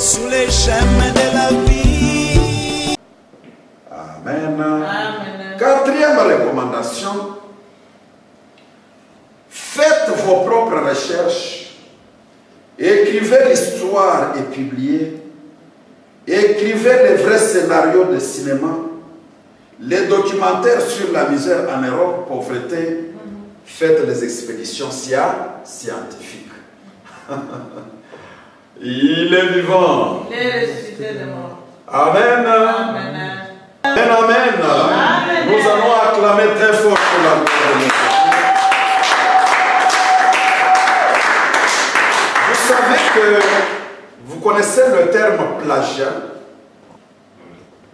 sous les chemins de la vie. Amen. Amen. Quatrième recommandation, faites vos propres recherches, écrivez l'histoire et publiez, écrivez les vrais scénarios de cinéma, les documentaires sur la misère en Europe, pauvreté, faites les expéditions scientifiques. Il est vivant. Il est ressuscité de mort. Amen. Amen. Amen. Amen. Amen. Nous allons acclamer très fort pour la gloire de Dieu. Vous savez que vous connaissez le terme plagiat.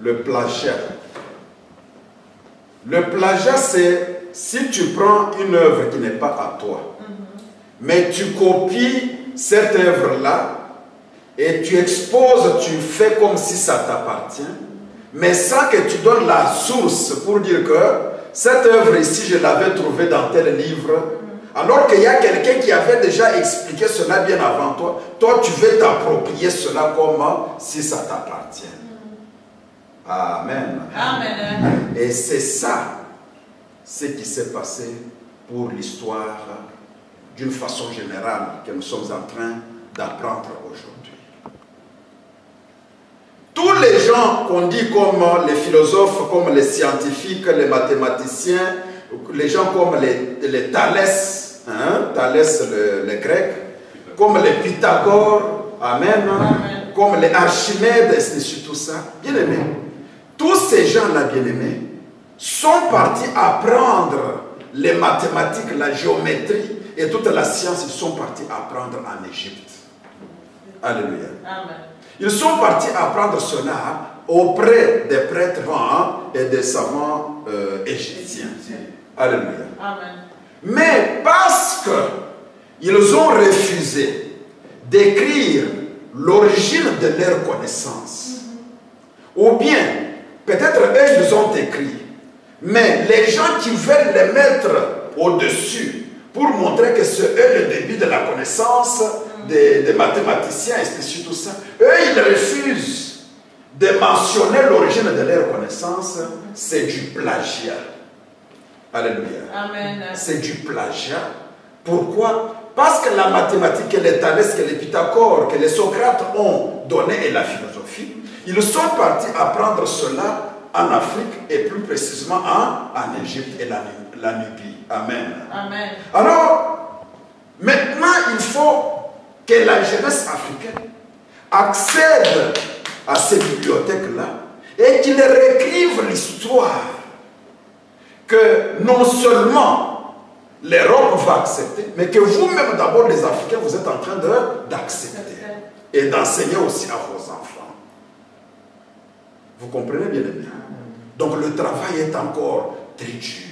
Le plagiat. Le plagiat, c'est si tu prends une œuvre qui n'est pas à toi, mais tu copies cette œuvre-là et tu exposes, tu fais comme si ça t'appartient, mais sans que tu donnes la source pour dire que cette œuvre ici, je l'avais trouvée dans tel livre, alors qu'il y a quelqu'un qui avait déjà expliqué cela bien avant toi. Toi, tu veux t'approprier cela comme si ça t'appartient. Amen. Amen. Et c'est ça, ce qui s'est passé pour l'histoire d'une façon générale que nous sommes en train d'apprendre aujourd'hui. Tous les gens qu'on dit comme les philosophes, comme les scientifiques, les mathématiciens, les gens comme les Thalès, Thalès le grec, comme les Pythagore, amen, comme les Archimèdes, et tout ça, bien aimés. Tous ces gens-là, bien aimés, sont partis apprendre les mathématiques, la géométrie et toute la science, ils sont partis apprendre en Égypte. Alléluia. Amen. Ils sont partis apprendre cela auprès des prêtres et des savants égyptiens. Alléluia. Amen. Mais parce qu'ils ont refusé d'écrire l'origine de leur connaissance, ou bien, peut-être eux, ils ont écrit, mais les gens qui veulent les mettre au-dessus pour montrer que c'est eux le début de la connaissance des mathématiciens, et tout ça, eux, ils refusent de mentionner l'origine de leur connaissance, c'est du plagiat. Alléluia. Amen. C'est du plagiat. Pourquoi? Parce que la mathématique, que les Thalès, que les Pythagore, que les Socrates ont donné et la philosophie, ils sont partis apprendre cela en Afrique et plus précisément en Égypte et la Nubie. Amen. Amen. Alors, maintenant, il faut que la jeunesse africaine accède à ces bibliothèques-là et qu'ils réécrivent l'histoire que non seulement l'Europe va accepter, mais que vous-même d'abord les Africains, vous êtes en train d'accepter et d'enseigner aussi à vos enfants. Vous comprenez bien les bien. Donc le travail est encore très dur.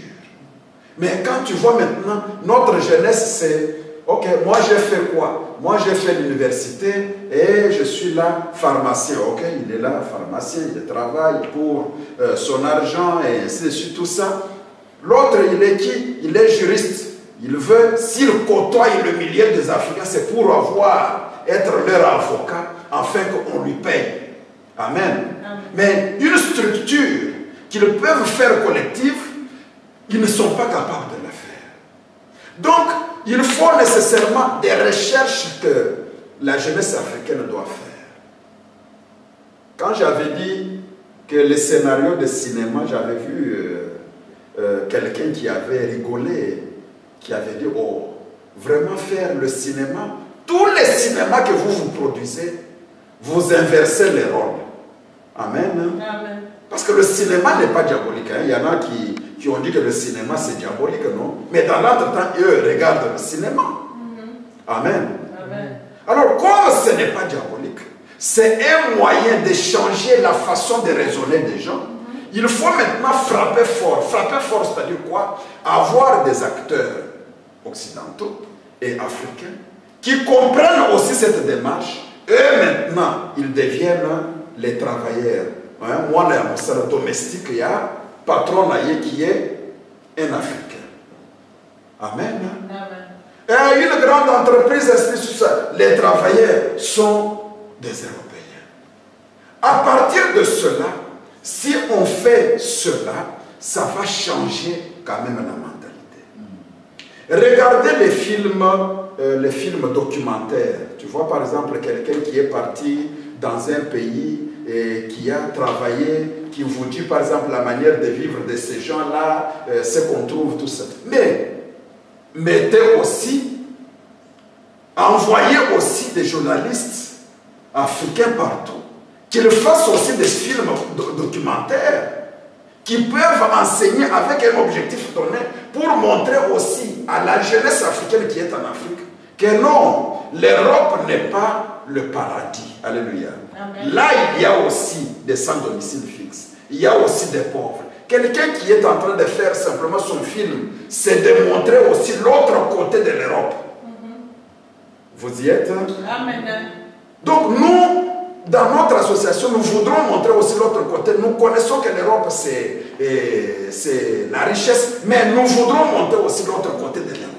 Mais quand tu vois maintenant, notre jeunesse, c'est, ok, moi j'ai fait quoi? Moi j'ai fait l'université et je suis là, pharmacien. Ok, il est là, pharmacien, il travaille pour son argent et ainsi de suite, tout ça. L'autre, il est qui? Il est juriste. Il veut, s'il côtoie le milieu des Africains, c'est pour être leur avocat, afin qu'on lui paye. Amen. Amen. Mais une structure qu'ils peuvent faire collective, ils ne sont pas capables de la faire. Donc, il faut nécessairement des recherches que la jeunesse africaine doit faire. Quand j'avais dit que les scénarios de cinéma, j'avais vu quelqu'un qui avait rigolé, qui avait dit, oh, vraiment faire le cinéma, tous les cinémas que vous produisez, vous inversez les rôles. Amen. Amen. Parce que le cinéma n'est pas diabolique. Hein. Il y en a qui ont dit que le cinéma c'est diabolique, non? Mais dans l'entretemps, eux regardent le cinéma. Amen. Amen. Alors, comme ce n'est pas diabolique, c'est un moyen de changer la façon de raisonner des gens. Il faut maintenant frapper fort. Frapper fort, c'est-à-dire quoi? Avoir des acteurs occidentaux et africains qui comprennent aussi cette démarche. Eux, maintenant, ils deviennent les travailleurs. Hein? Moi, dans mon domestique, il y a patron qui est un Africain. Amen. Amen. Et une grande entreprise, les travailleurs sont des Européens. À partir de cela, si on fait cela, ça va changer quand même la mentalité. Regardez les films documentaires. Tu vois par exemple quelqu'un qui est parti dans un pays et qui a travaillé, qui vous dit par exemple la manière de vivre de ces gens-là, ce qu'on trouve, tout ça. Mais mettez aussi, envoyez aussi des journalistes africains partout, qu'ils fassent aussi des films documentaires qui peuvent enseigner avec un objectif donné pour montrer aussi à la jeunesse africaine qui est en Afrique que non, l'Europe n'est pas le paradis. Alléluia. Amen. Là, il y a aussi des sans domicile fixe. Il y a aussi des pauvres. Quelqu'un qui est en train de faire simplement son film, c'est de montrer aussi l'autre côté de l'Europe. Vous y êtes? Amen. Donc nous, dans notre association, nous voudrons montrer aussi l'autre côté. Nous connaissons que l'Europe, c'est la richesse, mais nous voudrons montrer aussi l'autre côté de l'Europe.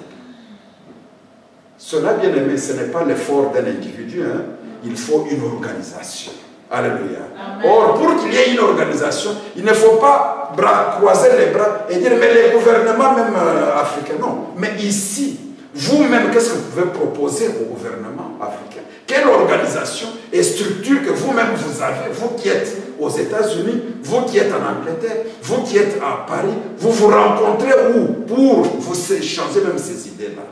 Cela, bien aimé, ce n'est pas l'effort d'un individu, hein. Il faut une organisation. Alléluia. Amen. Or, pour qu'il y ait une organisation, il ne faut pas croiser les bras et dire, mais les gouvernements même africains, non. Mais ici, vous-même, qu'est-ce que vous pouvez proposer au gouvernement africain? Quelle organisation et structure que vous-même vous avez, vous qui êtes aux États-Unis, vous qui êtes en Angleterre, vous qui êtes à Paris, vous vous rencontrez où pour vous échanger même ces idées-là?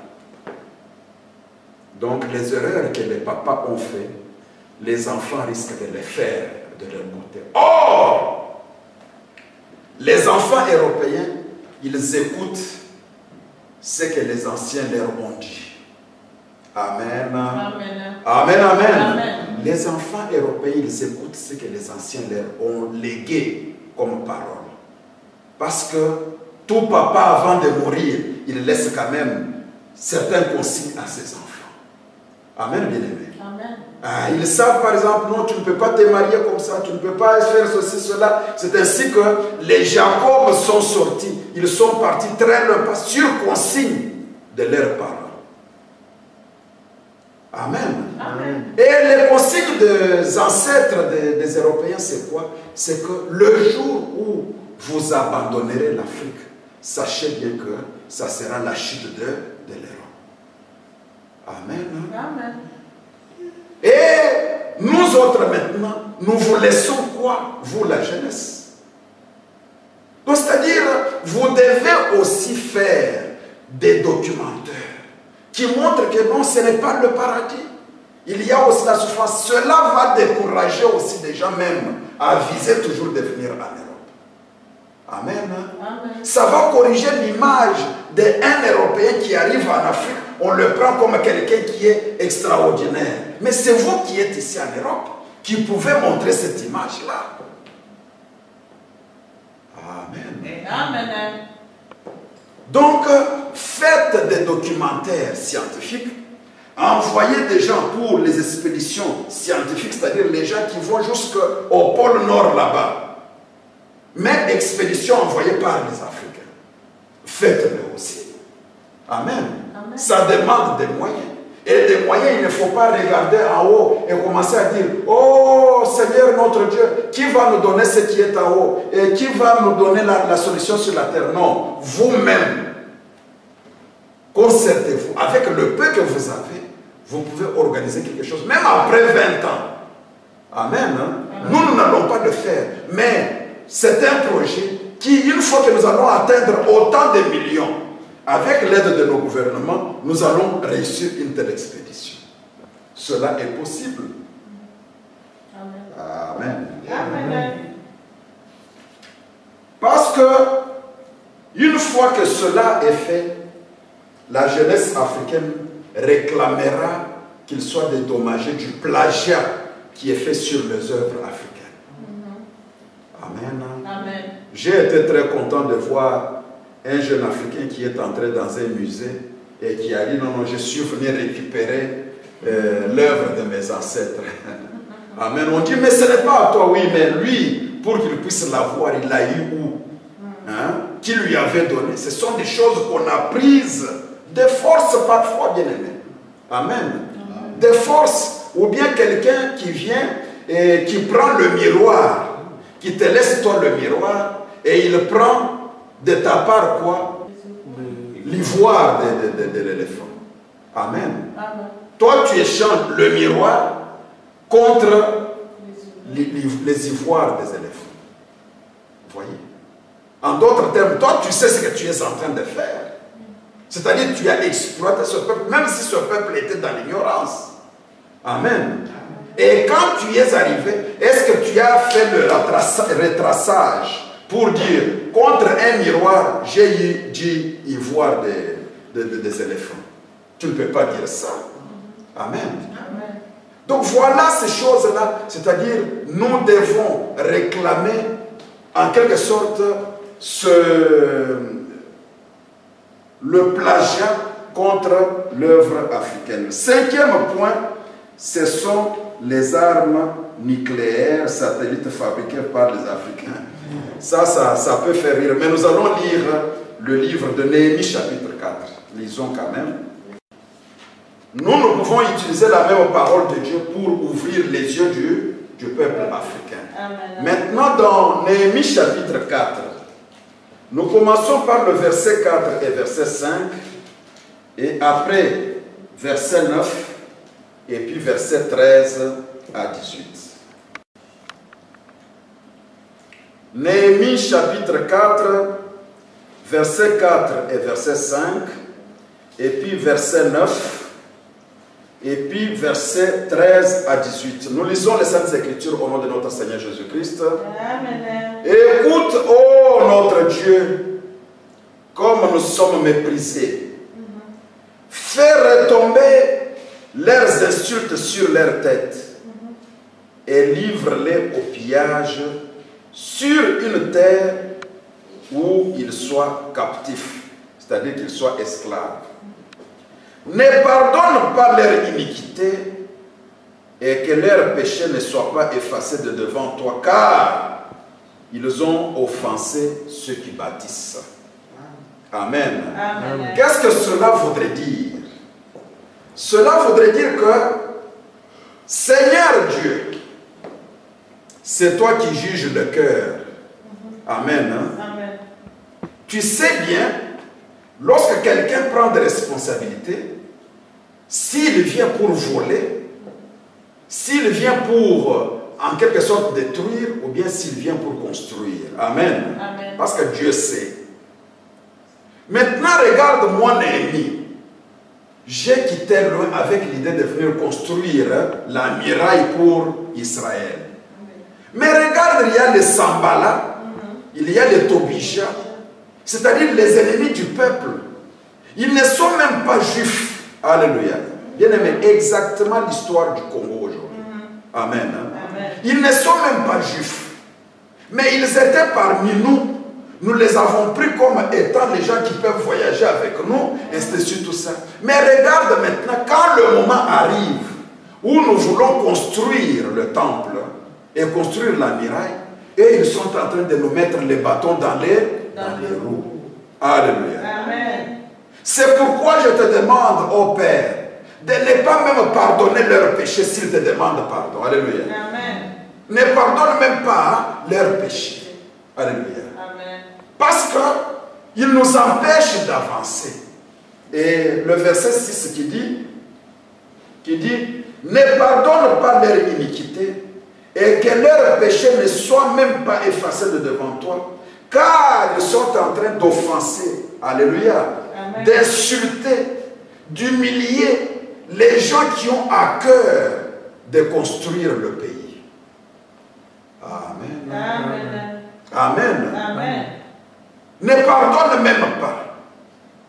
Donc les erreurs que les papas ont fait, les enfants risquent de les faire de leur côté. Or, les enfants européens, ils écoutent ce que les anciens leur ont dit. Amen. Amen. Amen, amen. Amen. Les enfants européens, ils écoutent ce que les anciens leur ont légué comme parole. Parce que tout papa, avant de mourir, il laisse quand même certains consignes à ses enfants. Amen, bien-aimé. Amen. Ah, ils savent par exemple, non, tu ne peux pas te marier comme ça, tu ne peux pas faire ceci, cela. C'est ainsi que les Jacob sont sortis. Ils sont partis très loin, sur consigne de leurs parents. Amen. Amen. Et les consignes des ancêtres des Européens, c'est quoi? C'est que le jour où vous abandonnerez l'Afrique, sachez bien que ça sera la chute de l'Europe. Amen. Amen. Et nous autres maintenant, nous vous laissons quoi? Vous, la jeunesse. Donc, c'est-à-dire, vous devez aussi faire des documentaires qui montrent que non, ce n'est pas le paradis. Il y a aussi la souffrance. Cela va décourager aussi des gens même à viser toujours de venir en Europe. Amen. Amen. Ça va corriger l'image d'un Européen qui arrive en Afrique. On le prend comme quelqu'un qui est extraordinaire. Mais c'est vous qui êtes ici en Europe qui pouvez montrer cette image-là. Amen. Amen. Donc, faites des documentaires scientifiques, envoyez des gens pour les expéditions scientifiques, c'est-à-dire les gens qui vont jusqu'au pôle Nord là-bas. Mais expéditions envoyées par les Africains. Faites-le aussi. Amen. Amen. Ça demande des moyens. Et des moyens, il ne faut pas regarder en haut et commencer à dire, oh Seigneur notre Dieu, qui va nous donner ce qui est en haut? Et qui va nous donner la solution sur la terre? Non, vous-même, concertez-vous. Avec le peu que vous avez, vous pouvez organiser quelque chose, même après 20 ans. Amen. Hein? Nous n'allons pas le faire, mais c'est un projet qui, une fois que nous allons atteindre autant de millions, avec l'aide de nos gouvernements, nous allons réussir une telle expédition. Cela est possible. Amen. Amen. Amen. Parce que, une fois que cela est fait, la jeunesse africaine réclamera qu'il soit dédommagé du plagiat qui est fait sur les œuvres africaines. Amen. Amen. J'ai été très content de voir un jeune Africain qui est entré dans un musée et qui a dit, non, non, je suis venu récupérer l'œuvre de mes ancêtres. Amen. On dit, mais ce n'est pas à toi, oui, mais lui, pour qu'il puisse la voir, il l'a eu où? Hein? Qui lui avait donné? Ce sont des choses qu'on a prises de force parfois, bien aimé. Amen. Des forces ou bien quelqu'un qui vient et qui prend le miroir, qui te laisse toi le miroir, et il prend de ta part quoi? L'ivoire de l'éléphant. Amen. Amen. Toi, tu échanges le miroir contre les ivoires des éléphants. Vous voyez? En d'autres termes, toi, tu sais ce que tu es en train de faire. C'est-à-dire que tu as exploité ce peuple, même si ce peuple était dans l'ignorance. Amen. Et quand tu y es arrivé, est-ce que tu as fait le retraçage pour dire, contre un miroir, j'ai dit ivoire des éléphants? Tu ne peux pas dire ça. Amen. Amen. Donc voilà ces choses-là, c'est-à-dire nous devons réclamer en quelque sorte le plagiat contre l'œuvre africaine. Cinquième point, ce sont les armes nucléaires satellites fabriquées par les Africains. Ça peut faire rire, mais nous allons lire le livre de Néhémie chapitre 4. Lisons quand même. Nous pouvons utiliser la même parole de Dieu pour ouvrir les yeux du peuple africain. Amen. Maintenant, dans Néhémie chapitre 4, nous commençons par le verset 4 et verset 5, et après verset 9, et puis verset 13 à 18. Néhémie chapitre 4, verset 4 et verset 5, et puis verset 9, et puis verset 13 à 18. Nous lisons les Saintes Écritures au nom de notre Seigneur Jésus-Christ. Amen. Écoute, ô notre Dieu, comme nous sommes méprisés. Fais retomber leurs insultes sur leurs têtes et livre-les au pillage sur une terre où ils soient captifs, c'est-à-dire qu'ils soient esclaves. Ne pardonne pas leur iniquité et que leur péché ne soit pas effacé de devant toi, car ils ont offensé ceux qui bâtissent. Amen. Amen. Qu'est-ce que cela voudrait dire? Cela voudrait dire que, Seigneur Dieu, c'est toi qui juges le cœur. Amen. Amen. Tu sais bien, lorsque quelqu'un prend des responsabilités, s'il vient pour voler, s'il vient pour, en quelque sorte, détruire, ou bien s'il vient pour construire. Amen. Amen. Parce que Dieu sait. Maintenant, regarde-moi, Néhémie. J'ai quitté loin avec l'idée de venir construire la muraille pour Israël. Mais regarde, il y a les Sambala, il y a les Tobija, c'est-à-dire les ennemis du peuple. Ils ne sont même pas juifs. Alléluia. Bien aimé, exactement l'histoire du Congo aujourd'hui. Amen. Amen. Ils ne sont même pas juifs. Mais ils étaient parmi nous. Nous les avons pris comme étant les gens qui peuvent voyager avec nous, et c'est sur tout ça. Mais regarde maintenant, quand le moment arrive où nous voulons construire le temple et construire la muraille, et ils sont en train de nous mettre les bâtons dans les roues. Alléluia. Amen. C'est pourquoi je te demande, ô Père, de ne pas même pardonner leurs péchés s'ils te demandent pardon. Alléluia. Amen. Ne pardonne même pas leurs péchés. Alléluia. Amen. Parce qu'ils nous empêchent d'avancer. Et le verset 6 qui dit, ne pardonne pas leur iniquité et que leur péché ne soit même pas effacé de devant toi, car ils sont en train d'offenser, alléluia, d'insulter, d'humilier les gens qui ont à cœur de construire le pays. Amen. Amen. Amen. Amen. Ne pardonne même pas.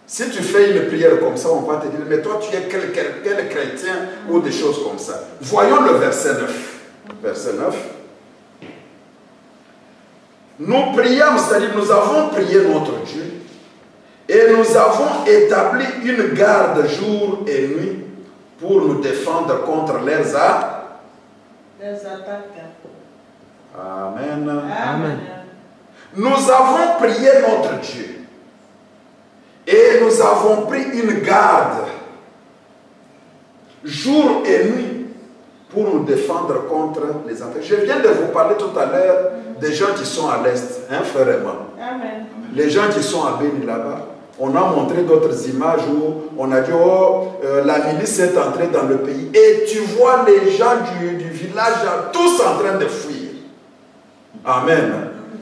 Si tu fais une prière comme ça, on va te dire, mais toi tu es quel chrétien ou des choses comme ça. Voyons le verset 9. Verset 9. Nous prions, c'est-à-dire nous avons prié notre Dieu et nous avons établi une garde jour et nuit pour nous défendre contre leurs attaques. Amen. Amen. Nous avons prié notre Dieu et nous avons pris une garde jour et nuit pour nous défendre contre les attaques. Je viens de vous parler tout à l'heure des gens qui sont à l'Est, hein, frère et moi. Amen. Les gens qui sont à Béni là-bas. On a montré d'autres images où on a dit, oh, la milice est entrée dans le pays. Et tu vois les gens du village tous en train de fuir. Amen.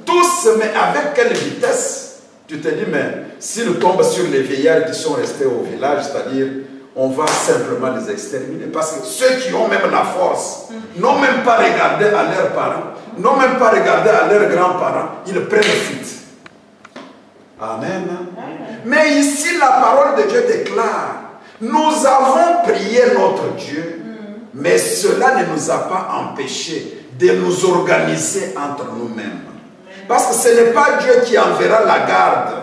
Tous, mais avec quelle vitesse? Tu te dis, mais s'ils tombent sur les vieillards qui sont restés au village, c'est-à-dire, on va simplement les exterminer. Parce que ceux qui ont même la force, n'ont même pas regardé à leurs parents, n'ont même pas regardé à leurs grands-parents, ils prennent fuite. Amen. Mais ici, la parole de Dieu déclare, nous avons prié notre Dieu, mais cela ne nous a pas empêché de nous organiser entre nous-mêmes. Parce que ce n'est pas Dieu qui enverra la garde.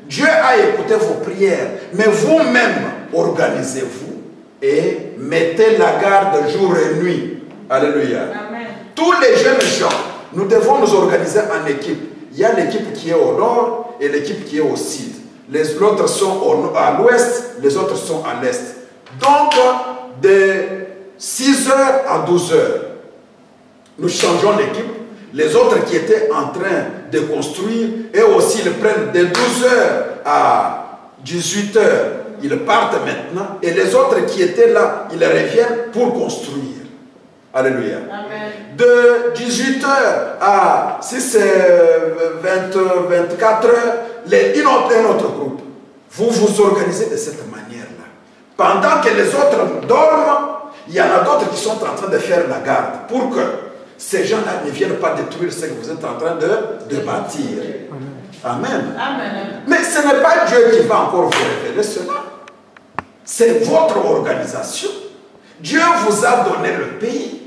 Dieu a écouté vos prières, mais vous-même, organisez-vous et mettez la garde jour et nuit. Alléluia. Amen. Tous les jeunes gens, nous devons nous organiser en équipe. Il y a l'équipe qui est au nord et l'équipe qui est au sud. Les autres sont à l'ouest, les autres sont à l'est. Donc, de 6h à 12h, nous changeons l'équipe. Les autres qui étaient en train de construire, et aussi ils prennent de 12h à 18h, ils partent maintenant. Et les autres qui étaient là, ils reviennent pour construire. Alléluia. Amen. De 18h à, si c'est 24h, un autre groupe. Vous vous organisez de cette manière-là. Pendant que les autres dorment, il y en a d'autres qui sont en train de faire la garde pour que ces gens-là ne viennent pas détruire ce que vous êtes en train de bâtir. Amen. Amen. Mais ce n'est pas Dieu qui va encore vous révéler cela. C'est votre organisation. Dieu vous a donné le pays.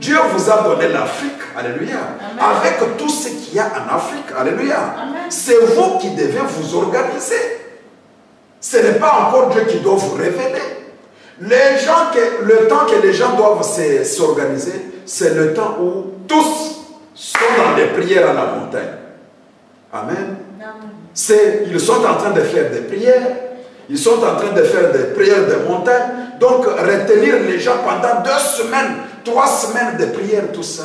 Dieu vous a donné l'Afrique. Alléluia. Amen. Avec tout ce qu'il y a en Afrique. Alléluia. Amen. C'est vous qui devez vous organiser. Ce n'est pas encore Dieu qui doit vous révéler. Le temps que les gens doivent s'organiser, c'est le temps où tous sont dans des prières à la montagne. Amen. Ils sont en train de faire des prières. Ils sont en train de faire des prières de montagne. Donc, retenir les gens pendant 2 semaines, 3 semaines de prières, tout ça.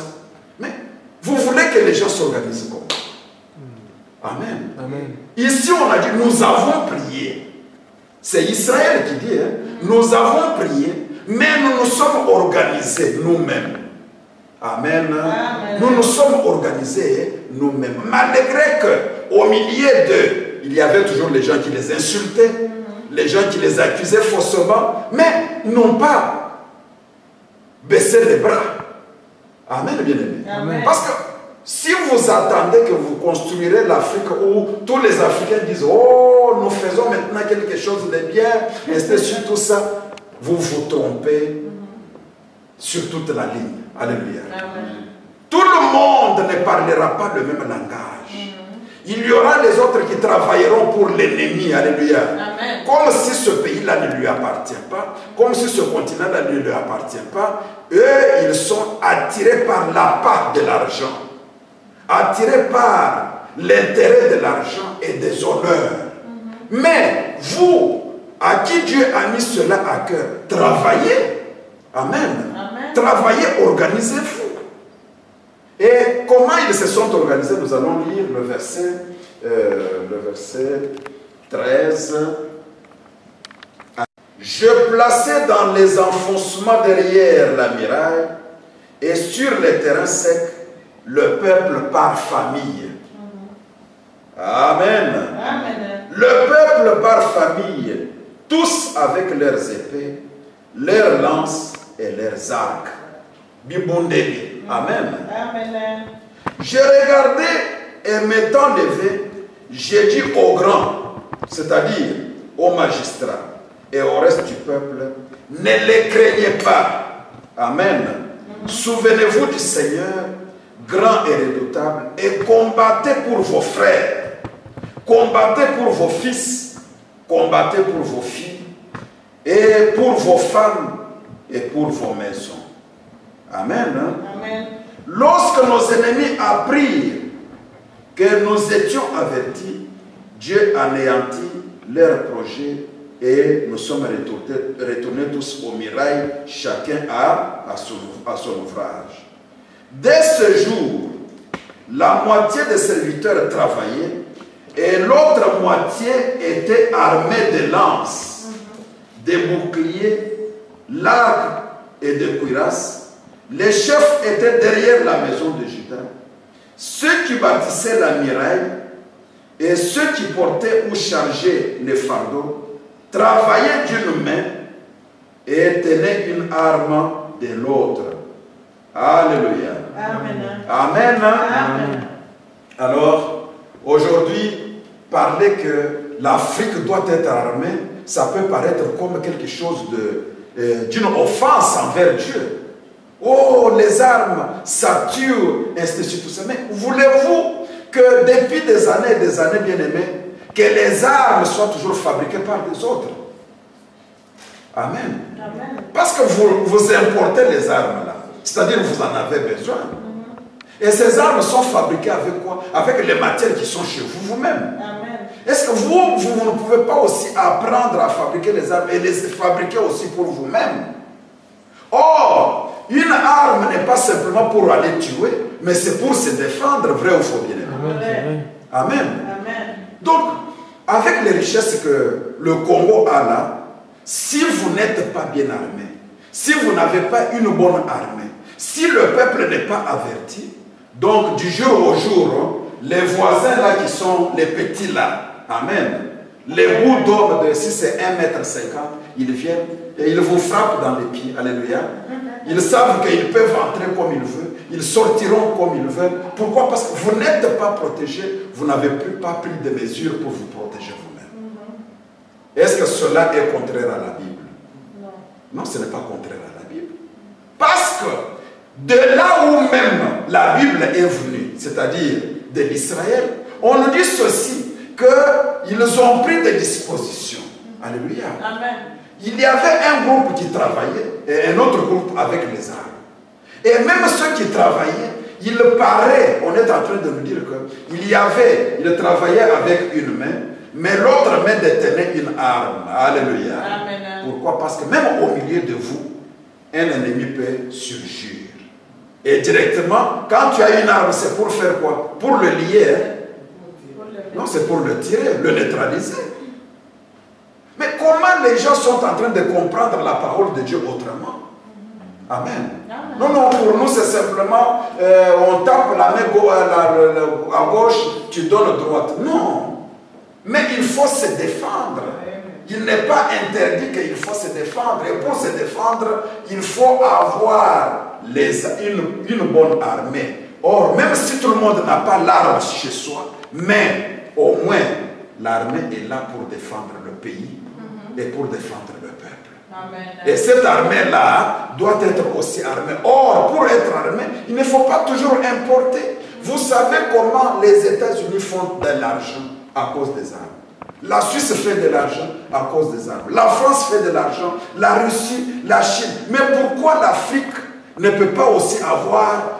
Mais vous voulez que les gens s'organisent comment? Amen. Amen. Ici, on a dit, nous avons prié. C'est Israël qui dit, hein, nous avons prié, mais nous nous sommes organisés nous-mêmes. Amen. Amen. Nous nous sommes organisés nous-mêmes. Malgré qu'au milieu d'eux, il y avait toujours les gens qui les insultaient, les gens qui les accusaient faussement, mais n'ont pas baissé les bras. Amen, bien-aimé. Amen. Parce que si vous attendez que vous construirez l'Afrique où tous les Africains disent « Oh, nous faisons maintenant quelque chose de bien », restez sur tout ça, vous vous trompez sur toute la ligne. Alléluia. Amen. Tout le monde ne parlera pas le même langage. Il y aura les autres qui travailleront pour l'ennemi. Alléluia. Amen. Comme si ce pays-là ne lui appartient pas, comme si ce continent-là ne lui appartient pas. Eux, ils sont attirés par la part de l'argent, attirés par l'intérêt de l'argent et des honneurs. Mais vous, à qui Dieu a mis cela à cœur, travaillez. Amen. Amen. Travaillez, organisez-vous. Et comment ils se sont organisés? Nous allons lire le verset 13. Je plaçais dans les enfoncements derrière la muraille et sur les terrains secs le peuple par famille. Amen. Amen. Le peuple par famille, tous avec leurs épées, leurs lances et leurs arcs. Bibondeli. Amen. Amen. J'ai regardé et m'étant levé, j'ai dit aux grands, c'est-à-dire aux magistrats et au reste du peuple, ne les craignez pas. Amen. Souvenez-vous du Seigneur, grand et redoutable, et combattez pour vos frères, combattez pour vos fils, combattez pour vos filles, et pour vos femmes, et pour vos maisons. Amen. Amen. Lorsque nos ennemis apprirent que nous étions avertis, Dieu anéantit leurs projets et nous sommes retournés tous au mirail, chacun à son ouvrage. Dès ce jour, la moitié des serviteurs travaillaient et l'autre moitié était armée de lances, de boucliers, l'arcs et de cuirasses. Les chefs étaient derrière la maison de Juda. Ceux qui bâtissaient la muraille et ceux qui portaient ou chargeaient les fardeaux travaillaient d'une main et tenaient une arme de l'autre. Alléluia. Amen. Amen. Amen. Alors, aujourd'hui, parler que l'Afrique doit être armée, ça peut paraître comme quelque chose d'une offense envers Dieu. Oh, les armes, ça tue, ainsi de suite, tout ça. Mais voulez-vous que depuis des années, bien aimés, que les armes soient toujours fabriquées par des autres? Amen. Amen. Parce que vous importez les armes là. C'est-à-dire que vous en avez besoin. Et ces armes sont fabriquées avec quoi? Avec les matières qui sont chez vous-même. Amen. Est-ce que vous ne pouvez pas aussi apprendre à fabriquer les armes et les fabriquer aussi pour vous-même? Or, une arme n'est pas simplement pour aller tuer, mais c'est pour se défendre, vrai ou faux, bien aimé. Amen. Amen. Donc, avec les richesses que le Congo a là, si vous n'êtes pas bien armé, si vous n'avez pas une bonne armée, si le peuple n'est pas averti, donc du jour au jour, les voisins là qui sont les petits là, amen, les bouts d'homme de si c'est 1,50 m, ils viennent et ils vous frappent dans les pieds, alléluia. Ils savent qu'ils peuvent entrer comme ils veulent, ils sortiront comme ils veulent. Pourquoi? Parce que vous n'êtes pas protégé, vous n'avez pas pris de mesures pour vous protéger vous-même. Est-ce que cela est contraire à la Bible? Non. Non, ce n'est pas contraire à la Bible. Parce que de là où même la Bible est venue, c'est-à-dire de l'Israël, on nous dit ceci, qu'ils ont pris des dispositions. Alléluia. Amen. Il y avait un groupe qui travaillait et un autre groupe avec les armes. Et même ceux qui travaillaient, il paraît, on est en train de nous dire qu'ils travaillaient avec une main, mais l'autre main détenait une arme. Alléluia. Amen. Pourquoi? Parce que même au milieu de vous, un ennemi peut surgir. Et directement, quand tu as une arme, c'est pour faire quoi? Pour le lier. Non, c'est pour le tirer, le neutraliser. Mais comment les gens sont en train de comprendre la parole de Dieu autrement? Amen. Non, non, pour nous, c'est simplement, on tape la main à gauche, tu donnes droite. Non. Mais il faut se défendre. Il n'est pas interdit qu'il faut se défendre. Et pour se défendre, il faut avoir une bonne armée. Or, même si tout le monde n'a pas l'arme chez soi, mais au moins, l'armée est là pour défendre le pays et pour défendre le peuple. Amen. Et cette armée-là doit être aussi armée. Or, pour être armée, il ne faut pas toujours importer. Vous savez comment les États-Unis font de l'argent à cause des armes. La Suisse fait de l'argent à cause des armes. La France fait de l'argent, la Russie, la Chine. Mais pourquoi l'Afrique ne peut pas aussi avoir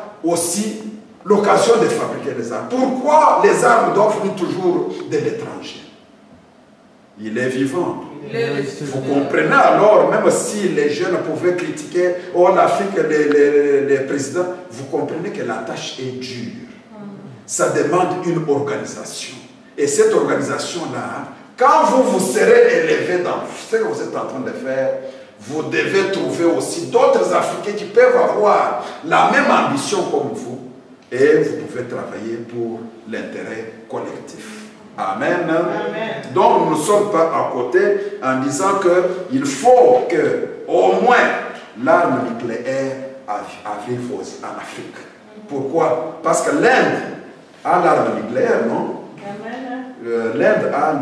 l'occasion de fabriquer des armes? Pourquoi les armes doivent venir toujours de l'étranger? Il est vivant. Vous comprenez alors, même si les jeunes pouvaient critiquer l'Afrique, les présidents, vous comprenez que la tâche est dure. Ça demande une organisation. Et cette organisation-là, quand vous serez élevé dans ce que vous êtes en train de faire, vous devez trouver aussi d'autres Africains qui peuvent avoir la même ambition comme vous. Et vous pouvez travailler pour l'intérêt collectif. Amen. Amen. Donc nous ne sommes pas à côté en disant qu'il faut que au moins l'arme nucléaire arrive aussi en Afrique. Pourquoi? Parce que l'Inde a l'arme nucléaire, non? L'Inde a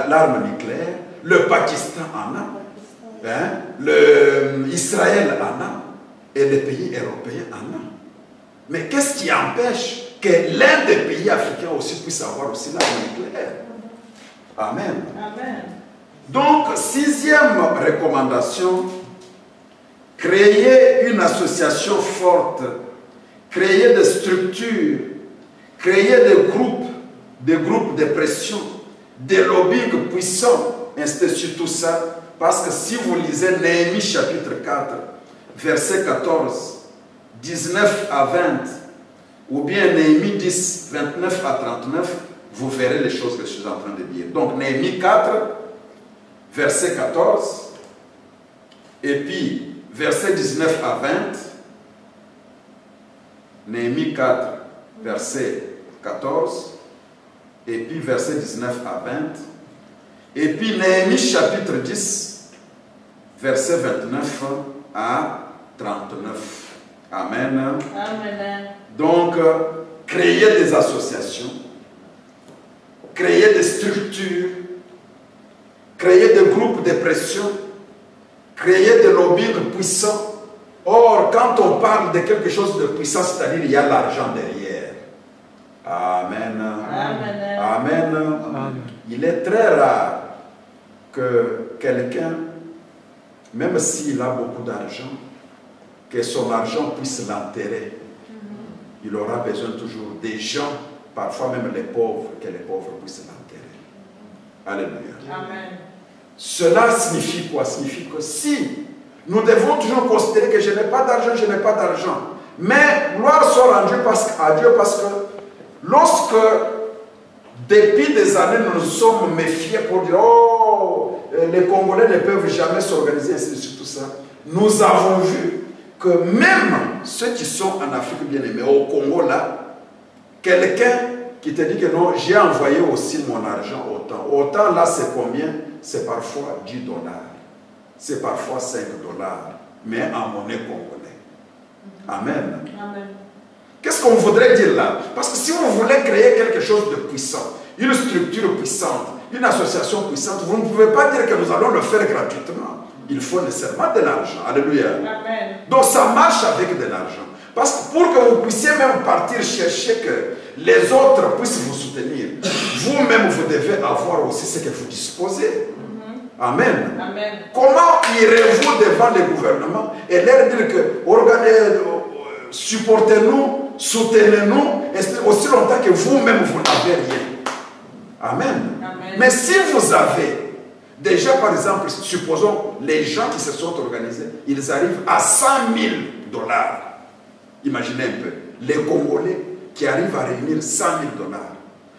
l'arme nucléaire, le Pakistan en a, hein? Israël en a, et les pays européens en ont. Mais qu'est-ce qui empêche que l'un des pays africains aussi puisse avoir aussi l'arme nucléaire? Amen. Amen. Donc, 6e recommandation, créer une association forte, créer des structures, créer des groupes de pression, des lobbying puissants instaient sur tout ça. Parce que si vous lisez Néhémie chapitre 4, verset 14, 19 à 20, ou bien Néhémie 10, 29 à 39, vous verrez les choses que je suis en train de dire. Donc Néhémie 4, verset 14, et puis verset 19 à 20, Néhémie 4, verset 14, et puis verset 19 à 20, et puis Néhémie chapitre 10, verset 29 à 39. Amen. Amen. Donc, créer des associations, créer des structures, créer des groupes de pression, créer des lobbying puissants. Or, quand on parle de quelque chose de puissant, c'est-à-dire il y a l'argent derrière. Amen. Amen. Amen. Amen. Il est très rare que quelqu'un, même s'il a beaucoup d'argent, que son argent puisse l'enterrer. Il aura besoin toujours des gens, parfois même les pauvres, que les pauvres puissent l'enterrer. Alléluia. Amen. Cela signifie quoi? Signifie que si nous devons toujours considérer que je n'ai pas d'argent, je n'ai pas d'argent. Mais gloire soit rendue à Dieu parce que lorsque, depuis des années, nous nous sommes méfiés pour dire oh, les Congolais ne peuvent jamais s'organiser, ainsi de suite, tout ça, nous avons vu que même ceux qui sont en Afrique bien aimée, au Congo là, quelqu'un qui te dit que non, j'ai envoyé aussi mon argent autant. Autant là, c'est combien? C'est parfois 10 $. C'est parfois 5 $. Mais en monnaie congolaise. Amen. Amen. Qu'est-ce qu'on voudrait dire là? Parce que si vous voulez créer quelque chose de puissant, une structure puissante, une association puissante, vous ne pouvez pas dire que nous allons le faire gratuitement. Il faut nécessairement de l'argent. Alléluia. Amen. Donc ça marche avec de l'argent. Parce que pour que vous puissiez même partir chercher que les autres puissent vous soutenir, vous-même vous devez avoir aussi ce que vous disposez. Amen. Amen. Comment irez-vous devant les gouvernements et leur dire que supportez-nous, soutenez-nous, aussi longtemps que vous-même vous n'avez rien. Amen. Amen. Mais si vous avez déjà, par exemple, supposons les gens qui se sont organisés, ils arrivent à 100 000 $. Imaginez un peu, les Congolais qui arrivent à réunir 100 000 $.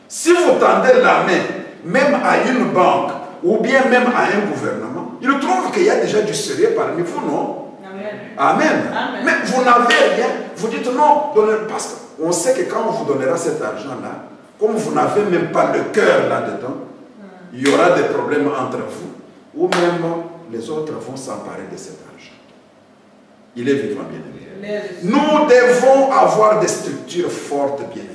Si vous tendez la main, même à une banque, ou bien même à un gouvernement, ils trouvent qu'il y a déjà du sérieux parmi vous, non? Amen. Amen. Amen. Mais vous n'avez rien, vous dites non, donnez, parce qu'on sait que quand on vous donnera cet argent-là, comme vous n'avez même pas le cœur là-dedans, il y aura des problèmes entre vous, ou même les autres vont s'emparer de cet argent. Il est vivant, bien-aimé. Nous devons avoir des structures fortes, bien-aimées.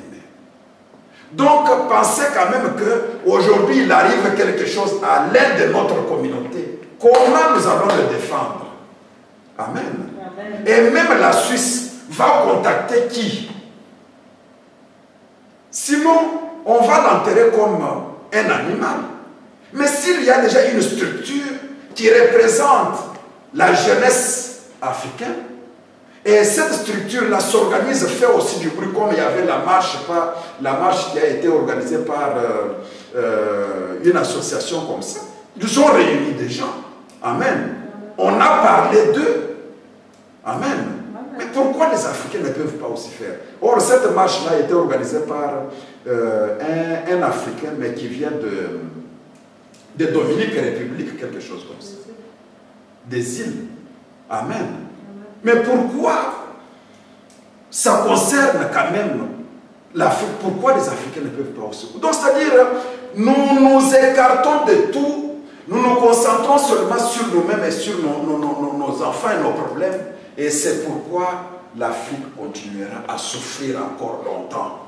Donc, pensez quand même qu'aujourd'hui, il arrive quelque chose à l'aide de notre communauté. Comment nous allons le défendre? Amen. Amen. Et même la Suisse va contacter qui? Sinon, on va l'enterrer comme un animal. Mais s'il y a déjà une structure qui représente la jeunesse africaine, et cette structure-là s'organise, fait aussi du bruit, comme il y avait la marche qui a été organisée par une association comme ça. Ils ont réuni des gens. Amen. On a parlé d'eux. Amen. Mais pourquoi les Africains ne peuvent pas aussi faire? Or, cette marche-là a été organisée par un Africain, mais qui vient de Dominique République, quelque chose comme ça. Des îles. Amen. Mais pourquoi ça concerne quand même l'Afrique? Pourquoi les Africains ne peuvent pas aussi? Donc, c'est-à-dire, nous nous écartons de tout, nous nous concentrons seulement sur nous-mêmes et sur nos enfants et nos problèmes. Et c'est pourquoi l'Afrique continuera à souffrir encore longtemps.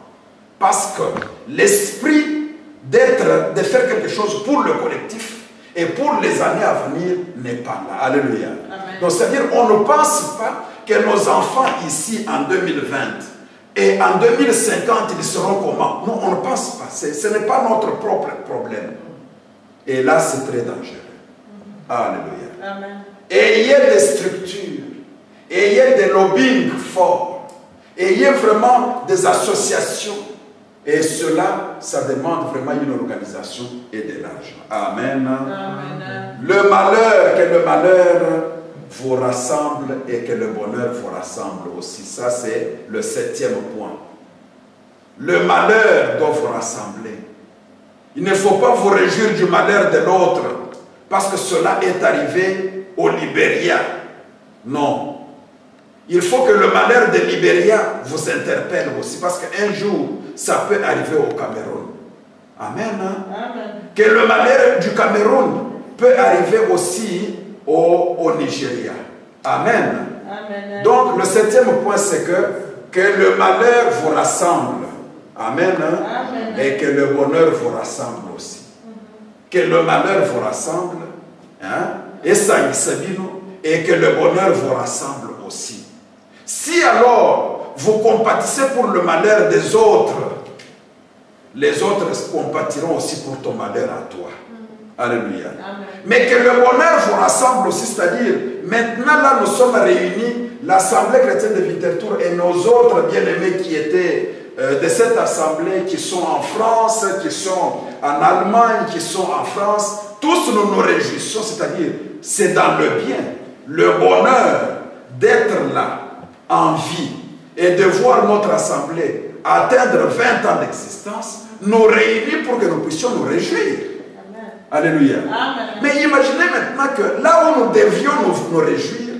Parce que l'esprit de faire quelque chose pour le collectif et pour les années à venir n'est pas là. Alléluia. Amen. Donc, c'est-à-dire, on ne pense pas que nos enfants ici en 2020 et en 2050, ils seront comment? Non, on ne pense pas. Ce n'est pas notre propre problème. Et là, c'est très dangereux. Alléluia. Amen. Ayez des structures, ayez des lobbying forts, ayez vraiment des associations Et cela, ça demande vraiment une organisation et de l'argent. Amen. Amen. Le malheur, que le malheur vous rassemble et que le bonheur vous rassemble aussi. Ça, c'est le 7e point. Le malheur doit vous rassembler. Il ne faut pas vous réjouir du malheur de l'autre parce que cela est arrivé au Libéria. Non. Il faut que le malheur de Libéria vous interpelle aussi parce qu'un jour, ça peut arriver au Cameroun. Amen. Amen. Que le malheur du Cameroun peut arriver aussi au Nigeria. Amen. Amen. Donc, le 7e point, c'est que le malheur vous rassemble. Amen. Amen. Et que le bonheur vous rassemble aussi. Que le malheur vous rassemble. Et ça, il s'habille. Et que le bonheur vous rassemble aussi. Si alors, vous compatissez pour le malheur des autres, les autres compatiront aussi pour ton malheur à toi. Alléluia. Amen. Mais que le bonheur vous rassemble aussi, c'est-à-dire, maintenant là nous sommes réunis, l'Assemblée chrétienne de Winterthur et nos autres bien-aimés qui étaient de cette assemblée, qui sont en France, qui sont en Allemagne, qui sont en France, tous nous nous réjouissons, c'est-à-dire, c'est dans le bien, le bonheur d'être là, en vie, et de voir notre assemblée atteindre 20 ans d'existence, nous réunir pour que nous puissions nous réjouir. Alléluia. Amen. Mais imaginez maintenant que là où nous devions nous réjouir,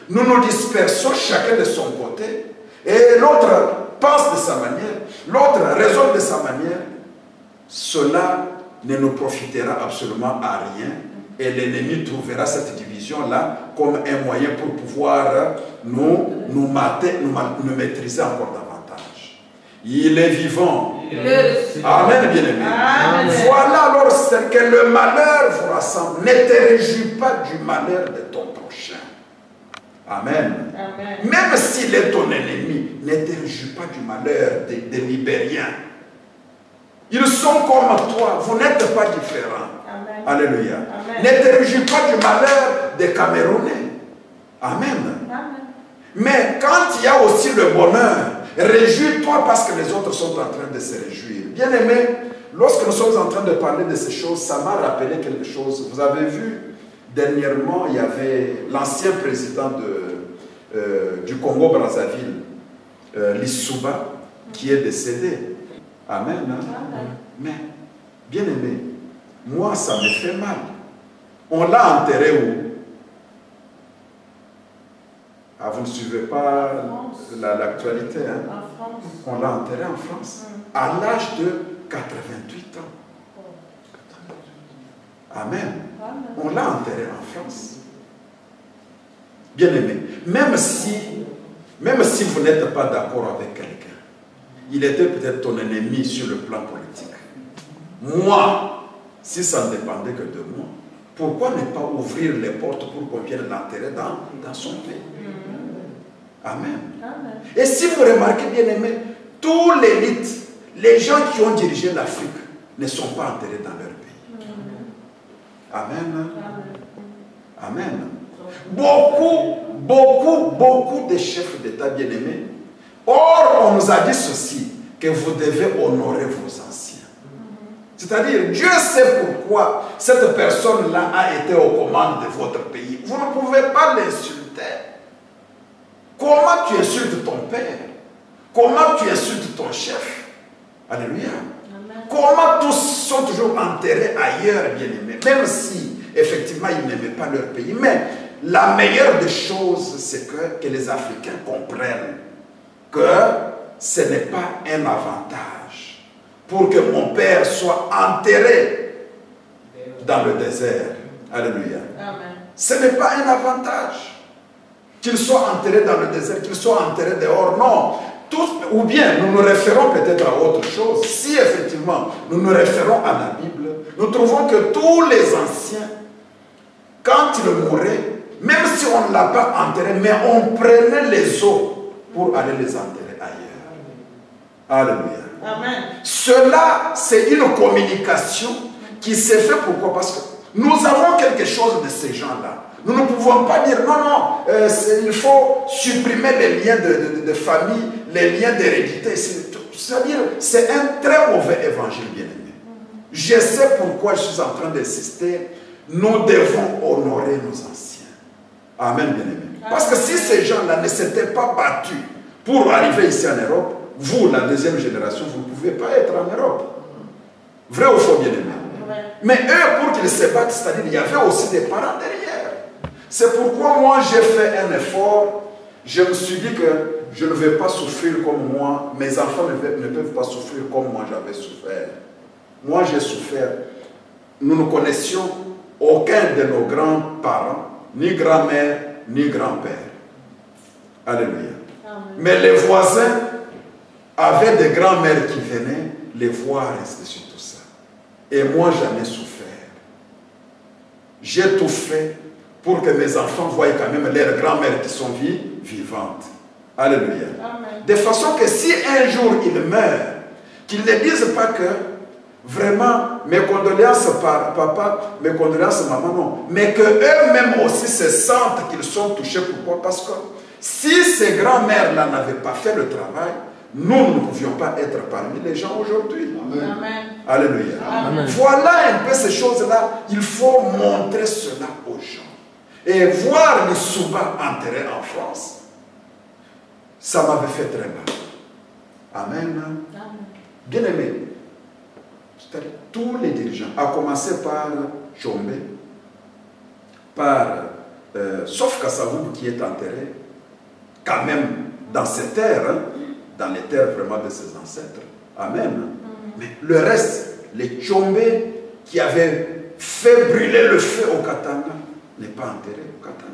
nous nous dispersons chacun de son côté, et l'autre pense de sa manière, l'autre raisonne de sa manière. Cela ne nous profitera absolument à rien, et l'ennemi trouvera cette division-là comme un moyen pour pouvoir nous maîtriser encore davantage. Il est vivant. Amen, bien-aimé. Voilà alors c'est que le malheur vous rassemble. Ne te réjouis pas du malheur de ton prochain. Amen. Amen. Même s'il est ton ennemi, ne te réjouis pas du malheur des Libériens. Ils sont comme toi, vous n'êtes pas différents. Amen. Alléluia. Amen. Ne te réjouis pas du malheur des Camerounais. Amen. Amen. Mais quand il y a aussi le bonheur, réjouis-toi parce que les autres sont en train de se réjouir. Bien aimé, lorsque nous sommes en train de parler de ces choses, ça m'a rappelé quelque chose. Vous avez vu, dernièrement, il y avait l'ancien président du Congo-Brazzaville, Lissouba, qui est décédé. Amen. Hein? Amen. Mais, bien aimé, moi, ça me fait mal. On l'a enterré où? Ah, vous ne suivez pas l'actualité, hein? En France. On l'a enterré en France, à l'âge de 88 ans. Amen. On l'a enterré en France. Bien aimé, même si vous n'êtes pas d'accord avec quelqu'un, il était peut-être ton ennemi sur le plan politique. Moi, si ça ne dépendait que de moi, pourquoi ne pas ouvrir les portes pour qu'on vienne l'enterrer dans son pays? Amen. Amen. Et si vous remarquez, bien aimé, tous l'élite, les gens qui ont dirigé l'Afrique ne sont pas enterrés dans leur pays. Amen. Amen. Beaucoup de chefs d'État bien-aimés. Or, on nous a dit ceci, que vous devez honorer vos anciens. C'est-à-dire, Dieu sait pourquoi cette personne-là a été aux commandes de votre pays. Vous ne pouvez pas l'insulter. Comment tu insultes ton père? Comment tu insultes ton chef? Alléluia. Amen. Comment tous sont toujours enterrés ailleurs, bien-aimés, même si, effectivement, ils n'aimaient pas leur pays. Mais la meilleure des choses, c'est que les Africains comprennent que ce n'est pas un avantage pour que mon père soit enterré dans le désert. Alléluia. Amen. Ce n'est pas un avantage qu'il soit enterré dans le désert, qu'il soit enterré dehors. Non. Ou bien nous nous référons peut-être à autre chose. Si effectivement nous nous référons à la Bible, nous trouvons que tous les anciens, quand ils mouraient, même si on ne l'a pas enterré, mais on prenait les os pour aller les enterrer ailleurs. Alléluia. Amen. Cela, c'est une communication qui s'est faite. Pourquoi? Parce que nous avons quelque chose de ces gens-là. Nous ne pouvons pas dire non, il faut supprimer les liens de famille, les liens d'hérédité. C'est-à-dire, c'est un très mauvais évangile, bien-aimé. Je sais pourquoi je suis en train d'insister. Nous devons honorer nos anciens. Amen, bien-aimé. Parce que si ces gens-là ne s'étaient pas battus pour arriver ici en Europe, vous, la deuxième génération, vous ne pouvez pas être en Europe. Vrai ou faux, bien-aimé? Mais eux, pour qu'ils se battent, c'est-à-dire il y avait aussi des parents derrière. C'est pourquoi moi, j'ai fait un effort. Je me suis dit que je ne vais pas souffrir comme moi. Mes enfants ne peuvent pas souffrir comme moi j'avais souffert. Moi, j'ai souffert. Nous ne connaissions aucun de nos grands-parents, ni grand-mère, ni grand-père. Alléluia. Amen. Mais les voisins avaient des grands-mères qui venaient les voir, et c'est surtout ça. Et moi, j'en ai souffert. J'ai tout fait pour que mes enfants voient quand même leurs grands-mères qui sont vivantes. Alléluia. Amen. De façon que si un jour ils meurent, qu'ils ne disent pas que vraiment, mes condoléances papa, mes condoléances maman, non. Mais qu'eux-mêmes aussi se sentent qu'ils sont touchés. Pourquoi? Parce que si ces grands-mères-là n'avaient pas fait le travail, nous ne pouvions pas être parmi les gens aujourd'hui. Amen. Alléluia. Amen. Voilà un peu ces choses-là. Il faut montrer cela aux gens. Et voir les Souba enterrés en France, ça m'avait fait très mal. Amen. Amen. Bien aimé. C'est-à-dire tous les dirigeants, à commencer par Chombe, sauf Kassavoum qui est enterré, quand même dans ces terres, hein, dans les terres vraiment de ses ancêtres. Amen. Mais le reste, les Chombe qui avaient fait brûler le feu au Katanga, n'est pas enterré au Katanga.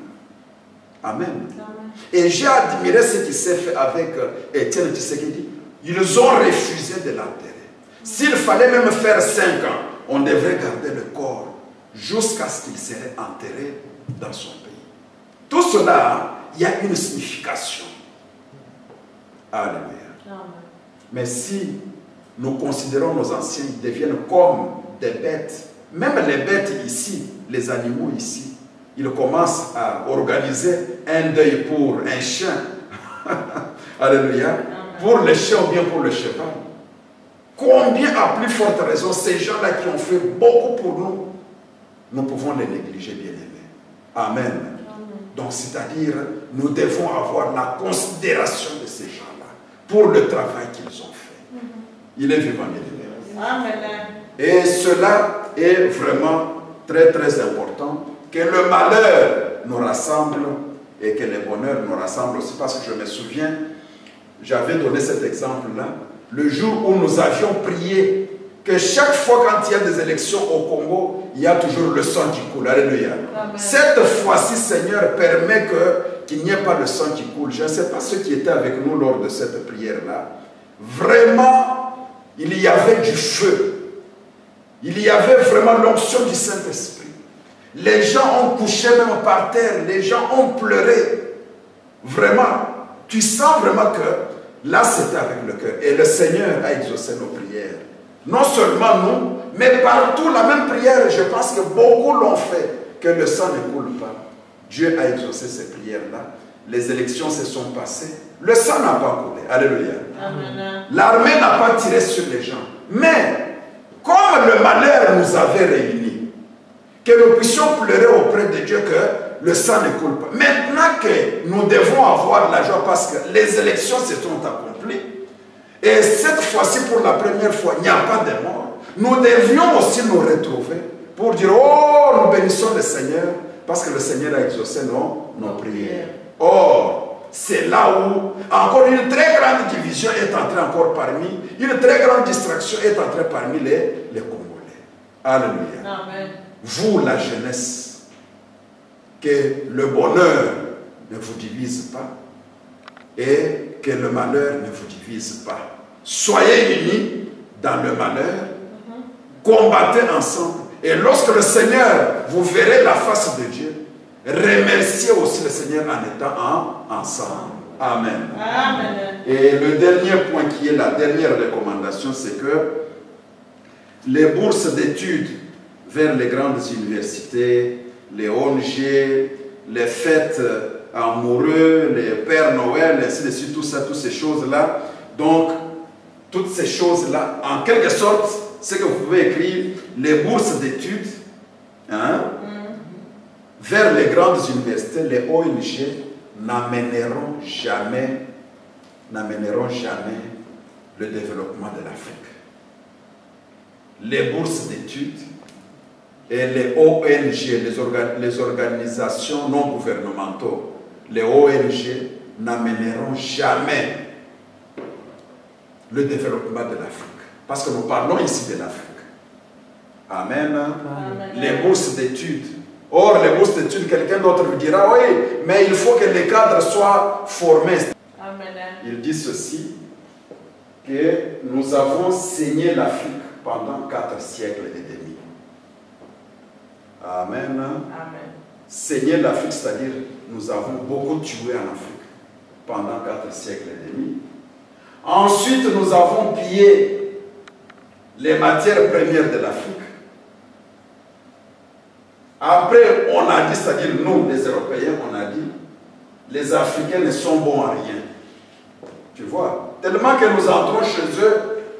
Amen. Amen. Et j'ai admiré ce qui s'est fait avec Étienne Tshisekedi. Ils ont refusé de l'enterrer. S'il fallait même faire 5 ans, on devrait garder le corps jusqu'à ce qu'il serait enterré dans son pays. Tout cela, il y a une signification. Alléluia. Amen. Mais si nous considérons nos anciens, ils deviennent comme des bêtes. Même les bêtes ici, les animaux ici, ils commencent à organiser un deuil pour un chien. Alléluia. Amen. Pour le chien ou bien pour le cheval. Combien, à plus forte raison, ces gens-là qui ont fait beaucoup pour nous, nous pouvons les négliger, bien-aimés. Amen. Amen. Donc, c'est-à-dire, nous devons avoir la considération de ces gens-là pour le travail qu'ils ont fait. Il est vivant, bien-aimé. Amen. Et cela est vraiment très, très important, que le malheur nous rassemble et que le bonheur nous rassemble aussi, parce que je me souviens, j'avais donné cet exemple-là, le jour où nous avions prié que chaque fois quand il y a des élections au Congo, il y a toujours le sang qui coule. Alléluia. Amen. Cette fois-ci, Seigneur, permet qu'il n'y ait pas de sang qui coule. Je ne sais pas ceux qui étaient avec nous lors de cette prière-là. Vraiment, il y avait du feu. Il y avait vraiment l'onction du Saint-Esprit. Les gens ont couché même par terre. Les gens ont pleuré. Vraiment, tu sens vraiment que là, c'était avec le cœur. Et le Seigneur a exaucé nos prières. Non seulement nous, mais partout, la même prière, je pense que beaucoup l'ont fait, que le sang ne coule pas. Dieu a exaucé ces prières-là. Les élections se sont passées. Le sang n'a pas coulé. Alléluia. L'armée n'a pas tiré sur les gens. Mais, comme le malheur nous avait réunis, que nous puissions pleurer auprès de Dieu que le sang ne coule pas. Maintenant que nous devons avoir la joie parce que les élections se sont accomplies, et cette fois-ci, pour la première fois, il n'y a pas de mort, nous devions aussi nous retrouver pour dire, oh, nous bénissons le Seigneur, parce que le Seigneur a exaucé nos prières. Or, c'est là où encore une très grande division est entrée encore parmi, une très grande distraction est entrée parmi les Congolais. Alléluia. Amen. Vous, la jeunesse, que le bonheur ne vous divise pas et que le malheur ne vous divise pas. Soyez unis dans le malheur, combattez ensemble. Et lorsque le Seigneur, vous verrez la face de Dieu, remerciez aussi le Seigneur en étant ensemble. Amen. Amen. Et le dernier point qui est la dernière recommandation, c'est que les bourses d'études vers les grandes universités, les ONG, les fêtes amoureux, les Pères Noël, ainsi de suite, tout ça, toutes ces choses-là. Donc, toutes ces choses-là, en quelque sorte, c'est que vous pouvez écrire les bourses d'études, hein, vers les grandes universités, les ONG n'amèneront jamais le développement de l'Afrique. Les bourses d'études et les ONG, les organisations non gouvernementales, les ONG n'amèneront jamais le développement de l'Afrique. Parce que nous parlons ici de l'Afrique. Amen. Amen. Les bourses d'études. Or, les bourses d'études, quelqu'un d'autre vous dira, oui, mais il faut que les cadres soient formés. Amen. Il dit ceci, que nous avons saigné l'Afrique pendant 4 siècles et demi. Amen. Amen. Saigner l'Afrique, c'est-à-dire nous avons beaucoup tué en Afrique pendant 4 siècles et demi. Ensuite, nous avons pillé les matières premières de l'Afrique. Après, on a dit, c'est-à-dire nous, les Européens, on a dit, les Africains ne sont bons à rien. Tu vois, tellement que nous entrons chez eux,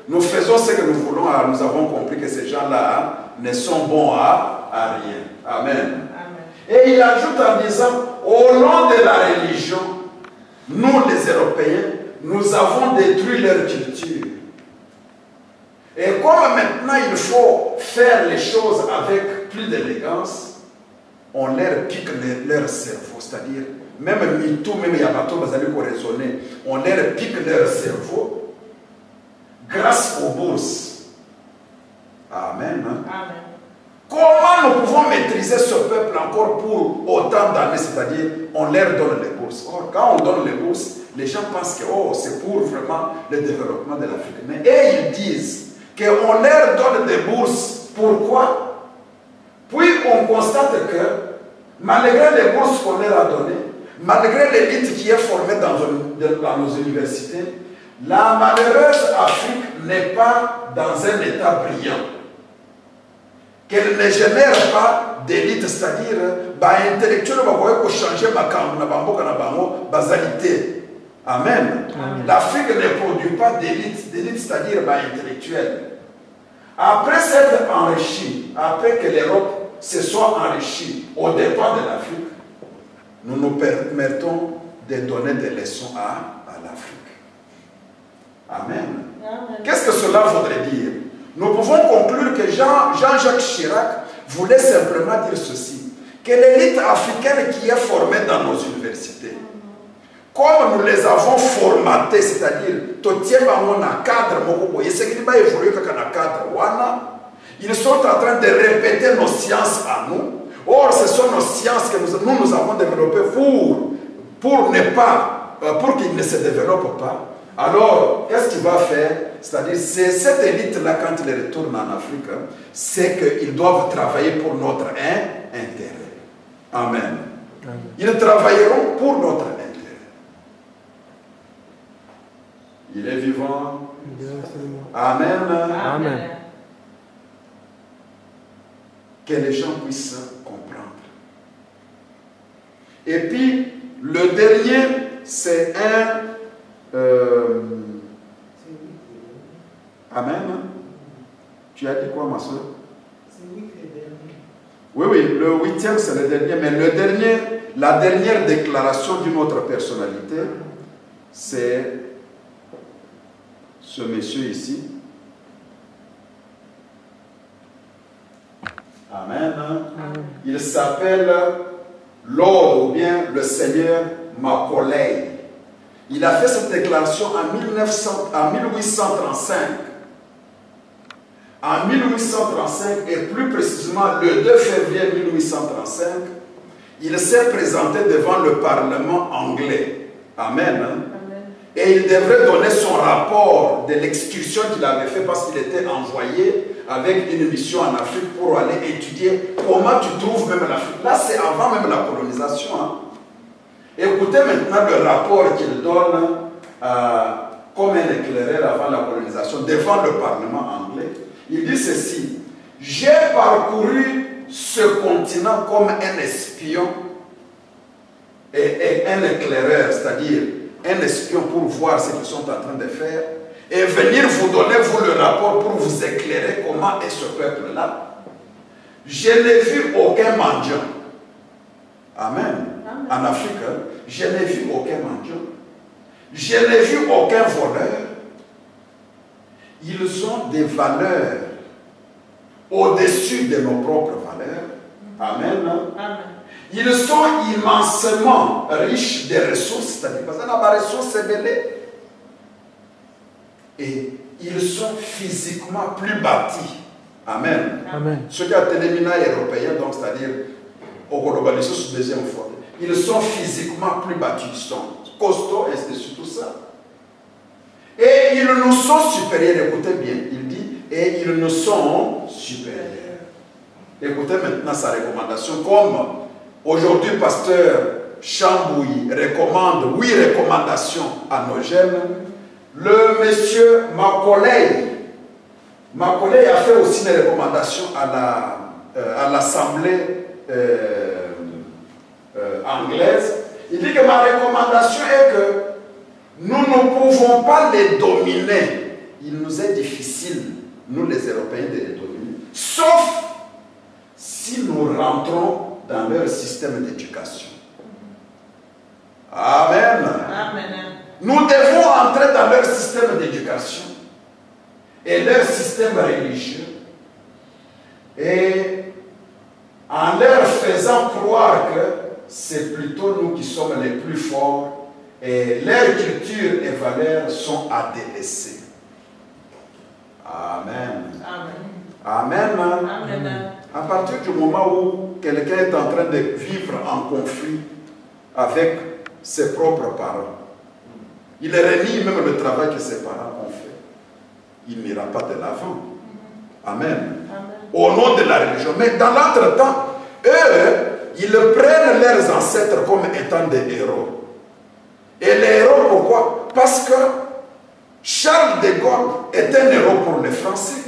nous faisons ce que nous voulons, alors nous avons compris que ces gens-là ne sont bons à rien. Amen. Amen. Et il ajoute en disant, au nom de la religion, nous les Européens, nous avons détruit leur culture. Et comme maintenant il faut faire les choses avec plus d'élégance, on leur pique leur cerveau, c'est-à-dire, même Mitou, même Yabato, on leur pique leur cerveau grâce aux bourses. Amen. Amen. Comment nous pouvons maîtriser ce peuple encore pour autant d'années, c'est-à-dire, on leur donne les bourses. Or, quand on donne les bourses, les gens pensent que oh, c'est pour vraiment le développement de l'Afrique. Mais ils disent qu'on leur donne des bourses. Pourquoi? Puis on constate que, malgré les bourses qu'on leur a données, malgré l'élite qui est formée dans nos universités, la malheureuse Afrique n'est pas dans un état brillant. Qu'elle ne génère pas d'élite, c'est-à-dire, intellectuel, qui changer ma basalité. Amen. L'Afrique ne produit pas d'élite, c'est-à-dire intellectuelle. Après s'être enrichi, après que l'Europe se soit enrichie au dépens de l'Afrique, nous nous permettons de donner des leçons à l'Afrique. Amen. Amen. Qu'est-ce que cela voudrait dire? Nous pouvons conclure que Jean-Jacques Chirac voulait simplement dire ceci, que l'élite africaine qui est formée dans nos universités, comme nous les avons formatées, c'est-à-dire, ils sont en train de répéter nos sciences à nous. Or, ce sont nos sciences que nous avons développées pour qu'ils ne se développent pas. Alors, qu'est-ce qu'il va faire? C'est-à-dire, c'est cette élite-là, quand ils retournent en Afrique, c'est qu'ils doivent travailler pour notre intérêt. Amen. Ils travailleront pour notre intérêt. Il est vivant. Amen. Amen. Que les gens puissent comprendre. Et puis, le dernier, c'est un... Amen. Tu as dit quoi, ma soeur? Oui, le 8e, c'est le dernier. Mais le dernier, la dernière déclaration d'une autre personnalité, c'est ce monsieur ici. Amen. Il s'appelle Lord ou bien le Seigneur Macaulay. Il a fait cette déclaration en 1835. En 1835, et plus précisément le 2 février 1835, il s'est présenté devant le Parlement anglais. Amen. Et il devrait donner son rapport de l'excursion qu'il avait fait parce qu'il était envoyé avec une mission en Afrique pour aller étudier comment tu trouves même l'Afrique. Là, c'est avant même la colonisation. Hein. Écoutez maintenant le rapport qu'il donne comme un éclaireur avant la colonisation devant le Parlement anglais. Il dit ceci: j'ai parcouru ce continent comme un espion et un éclaireur, c'est-à-dire un espion pour voir ce qu'ils sont en train de faire. et venir vous donner, vous, le rapport pour vous éclairer comment est ce peuple-là. Je n'ai vu aucun mendiant. Amen. Amen. En Afrique, je n'ai vu aucun mendiant. Je n'ai vu aucun voleur. Ils ont des valeurs au-dessus de nos propres valeurs. Amen. Amen. Ils sont immensément riches des ressources, c'est-à-dire parce que les ressources sont belles. Et ils sont physiquement plus bâtis. Amen. Amen. Ceux qui ont été les européens, donc c'est-à-dire au globalisation sous deuxième fois, ils sont physiquement plus bâtis, ils sont costauds, et c'est surtout ça. Et ils nous sont supérieurs, écoutez bien, il dit, et ils nous sont supérieurs. Écoutez maintenant sa recommandation, comme aujourd'hui, pasteur Chambouy recommande 8 recommandations à nos jeunes. Le monsieur Macaulay a fait aussi des recommandations à l'Assemblée anglaise. Il dit que ma recommandation est que nous ne pouvons pas les dominer. Il nous est difficile, nous les Européens, de les dominer, sauf si nous rentrons dans leur système d'éducation. Amen. Amen. Nous devons entrer dans leur système d'éducation et leur système religieux, et en leur faisant croire que c'est plutôt nous qui sommes les plus forts et leur culture et valeurs sont à délaisser. Amen. Amen. Amen. Amen. À partir du moment où quelqu'un est en train de vivre en conflit avec ses propres parents, il renie même le travail que ses parents ont fait, il n'ira pas de l'avant. Amen. Amen. Au nom de la religion. Mais dans l'entretemps, eux, ils prennent leurs ancêtres comme étant des héros. Et les héros, pourquoi? Parce que Charles de Gaulle est un héros pour les Français.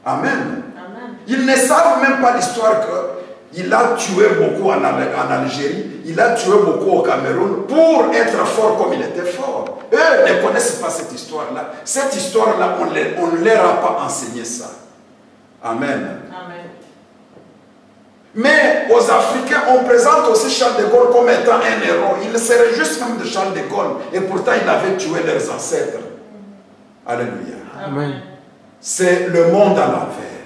Amen. Amen. Ils ne savent même pas l'histoire qu'il a tué beaucoup en Algérie, il a tué beaucoup au Cameroun pour être fort comme il était fort. Eux ne connaissent pas cette histoire-là. Cette histoire-là, on ne leur a pas enseigné ça. Amen. Amen. Mais aux Africains, on présente aussi Charles de Gaulle comme étant un héros. Il serait juste même de Charles de Gaulle. Et pourtant, il avait tué leurs ancêtres. Alléluia. Amen. C'est le monde à l'envers.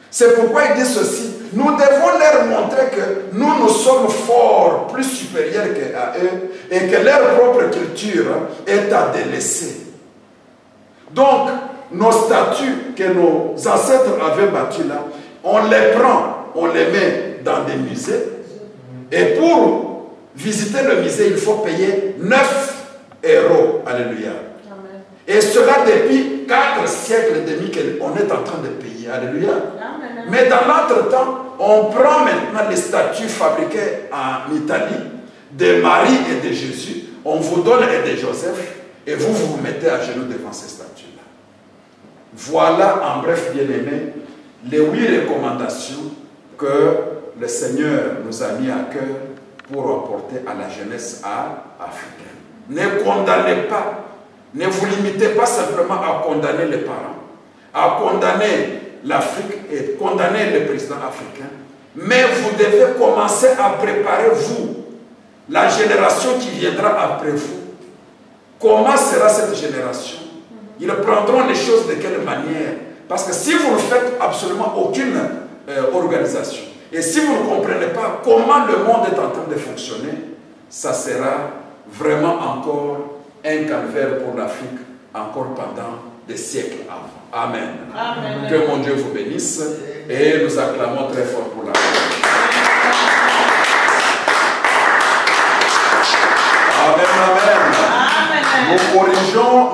C'est pourquoi il dit ceci. Nous devons leur montrer que nous sommes forts, plus supérieurs qu'à eux, et que leur propre culture est à délaisser. Donc, nos statues que nos ancêtres avaient battues là, on les prend, on les met dans des musées. Et pour visiter le musée, il faut payer 9 €. Alléluia. Amen. Et cela depuis 4 siècles et demi qu'on est en train de payer. Alléluia. Amen. Mais dans l'entretemps, on prend maintenant les statues fabriquées en Italie de Marie et de Jésus. On vous donne et de Joseph et vous vous mettez à genoux devant ces statues-là. Voilà en bref, bien-aimés, les 8 recommandations que le Seigneur nous a mis à cœur pour apporter à la jeunesse africaine. Ne condamnez pas, ne vous limitez pas simplement à condamner les parents, à condamner l'Afrique et condamner les présidents africains, mais vous devez commencer à préparer vous, la génération qui viendra après vous. Comment sera cette génération? Ils prendront les choses de quelle manière? Parce que si vous ne faites absolument aucune organisation, et si vous ne comprenez pas comment le monde est en train de fonctionner, ça sera vraiment encore un calvaire pour l'Afrique, encore pendant des siècles avant. Amen. Amen. Que mon Dieu vous bénisse et nous acclamons très fort pour la paix. Amen, amen. Amen. Nous corrigeons